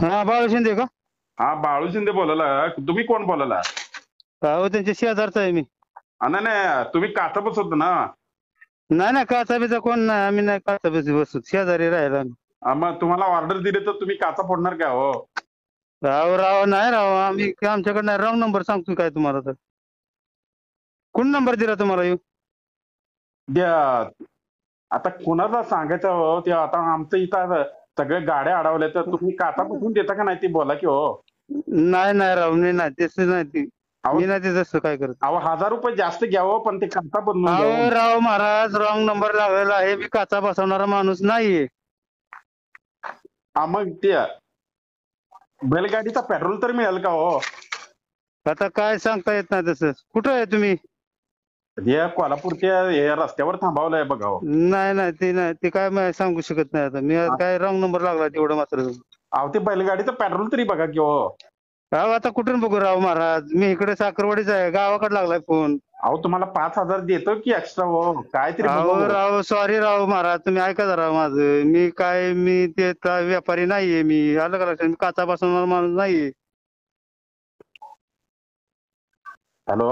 हा बाळू शिंदे का? हा, बाळू शिंदे बोलायला. तुम्ही कोण बोलायला? हो त्यांच्या शेजारचा आहे मी. नाही नाही, तुम्ही काचा बसवतो ना? नाही नाही काचा बिचा कोण नाही, आम्ही नाही काचा बिचा बसत, शेजारी राहायला आम्ही. मग तुम्हाला ऑर्डर दिली तर तुम्ही काचा फोडणार का हो? राव राव नाही राव, आम्ही आमच्याकडे नाही. रॉंग नंबर सांगतो काय तुम्हाला तर. कोण नंबर दिला तुम्हाला येऊ? द्या. आता कोणाला सांगायचं हो? ते आता आमचं इथं सगळे गाड्या अडवल्या, तर तुम्ही काचा बसवून देता का नाही ते बोला की हो. नाही नाही राव, मी नाही तसं नाही ती. अहो मी नाही ते तसं काय करत. अहो, ₹1000 जास्त घ्यावं, पण ते काचा बनवून अहो द्यावं. राव महाराज, रॉंग नंबर लागलेला आहे. मी काचा बसवणारा माणूस नाहीये. मग ते बैलगाडीचा पेट्रोल तर मिळेल का हो? आता काय सांगता येत नाही तसं. कुठं आहे तुम्ही? हे कोल्हापूरच्या हे रस्त्यावर थांबवलंय बघा हो. नाही नाही ते नाही, ते काय मी सांगू शकत नाही आता. मी आज काय रॉंग नंबर लागला तेवढं मात्र. अहो, ते बैलगाडीचं पेट्रोल तरी बघा की हो. राव आता कुठून बघू राव महाराज, मी इकडे साखरवाडीच आहे, गावाकडे लागलाय फोन. अहो, तुम्हाला 5,000 देतो की एक्स्ट्रा हो, काहीतरी बघा अहो हो. राव सॉरी राव महाराज, तुम्ही ऐका जरा माझं. मी ते व्यापारी नाहीये. मी आलं का लक्षात? मी काचा बसवणारा माणूस नाहीये. हॅलो.